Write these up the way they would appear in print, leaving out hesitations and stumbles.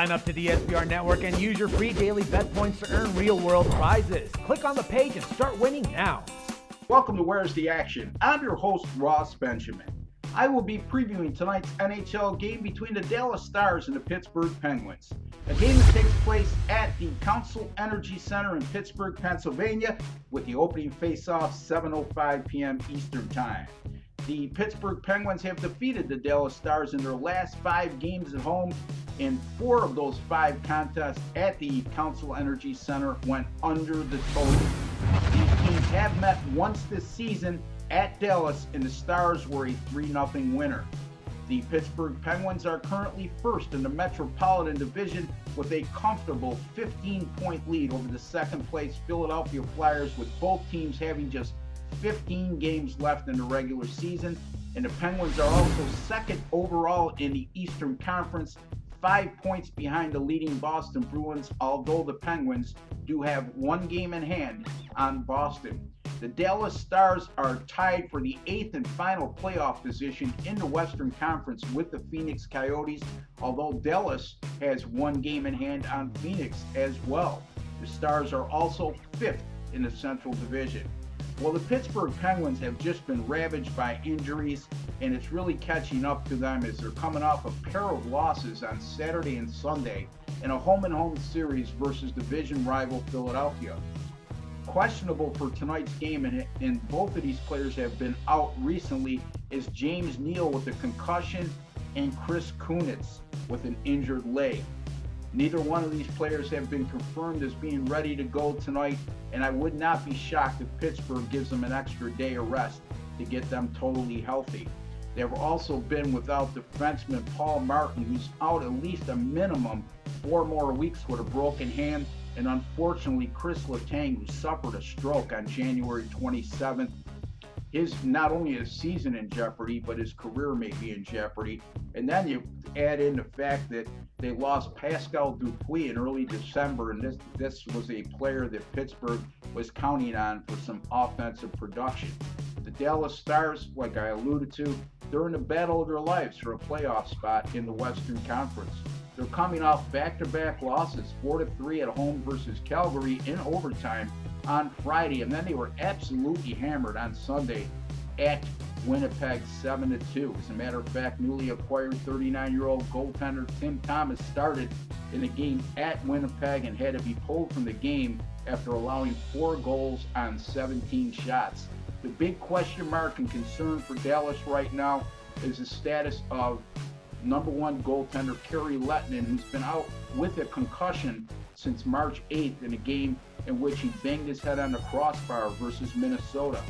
Sign up to the SBR Network and use your free daily bet points to earn real-world prizes. Click on the page and start winning now. Welcome to Where's the Action? I'm your host, Ross Benjamin. I will be previewing tonight's NHL game between the Dallas Stars and the Pittsburgh Penguins. A game that takes place at the Council Energy Center in Pittsburgh, Pennsylvania, with the opening face-off 7:05 p.m. Eastern Time. The Pittsburgh Penguins have defeated the Dallas Stars in their last 5 games at home, and 4 of those 5 contests at the Council Energy Center went under the total. These teams have met once this season at Dallas, and the Stars were a 3-0 winner. The Pittsburgh Penguins are currently first in the Metropolitan Division with a comfortable 15-point lead over the second-place Philadelphia Flyers, with both teams having just 15 games left in the regular season. And the Penguins are also second overall in the Eastern Conference, 5 points behind the leading Boston Bruins, although the Penguins do have 1 game in hand on Boston. The Dallas Stars are tied for the 8th and final playoff position in the Western Conference with the Phoenix Coyotes, although Dallas has 1 game in hand on Phoenix as well. The Stars are also 5th in the Central Division. Well, the Pittsburgh Penguins have just been ravaged by injuries, and it's really catching up to them as they're coming off a pair of losses on Saturday and Sunday in a home-and-home series versus division rival Philadelphia. Questionable for tonight's game, and both of these players have been out recently, is James Neal with a concussion and Chris Kunitz with an injured leg. Neither one of these players have been confirmed as being ready to go tonight, and I would not be shocked if Pittsburgh gives them an extra day of rest to get them totally healthy. They've also been without defenseman Paul Martin, who's out at least a minimum 4 more weeks with a broken hand, and unfortunately Chris Letang, who suffered a stroke on January 27th. Not only his season in jeopardy, but his career may be in jeopardy. And then you add in the fact that they lost Pascal Dupuis in early December, and this was a player that Pittsburgh was counting on for some offensive production. The Dallas Stars, like I alluded to, they're in the battle of their lives for a playoff spot in the Western Conference. They're coming off back-to-back losses, 4-3 at home versus Calgary in overtime on Friday, and then they were absolutely hammered on Sunday at Winnipeg 7-2. As a matter of fact, newly acquired 39-year-old goaltender Tim Thomas started in the game at Winnipeg and had to be pulled from the game after allowing 4 goals on 17 shots. The big question mark and concern for Dallas right now is the status of number 1 goaltender Kari Lehtonen, who's been out with a concussion since March 8th in a game in which he banged his head on the crossbar versus Minnesota.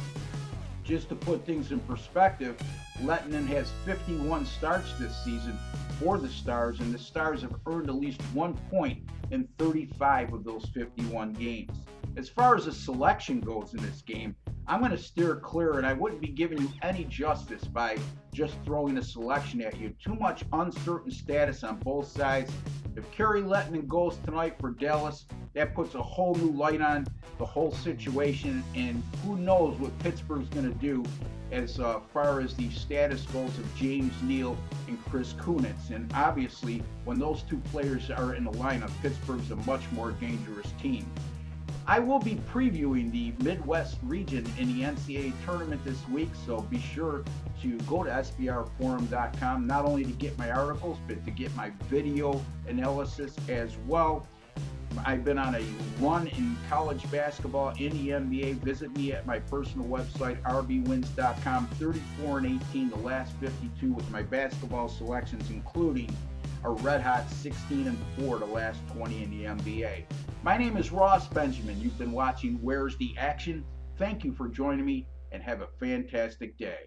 Just to put things in perspective, Lehtonen has 51 starts this season for the Stars, and the Stars have earned at least 1 point in 35 of those 51 games. As far as the selection goes in this game, I'm going to steer clear, and I wouldn't be giving you any justice by just throwing a selection at you. Too much uncertain status on both sides. If Kari Lehtonen goes tonight for Dallas, that puts a whole new light on the whole situation, and who knows what Pittsburgh's going to do as far as the status goes of James Neal and Chris Kunitz. And obviously, when those 2 players are in the lineup, Pittsburgh's a much more dangerous team. I will be previewing the Midwest region in the NCAA tournament this week, so be sure to go to sbrforum.com, not only to get my articles, but to get my video analysis as well. I've been on a run in college basketball in the NBA. Visit me at my personal website, rbwins.com, 34-18, the last 52 with my basketball selections, including a red-hot 16-4, the last 20 in the NBA. My name is Ross Benjamin. You've been watching Where's the Action? Thank you for joining me, and have a fantastic day.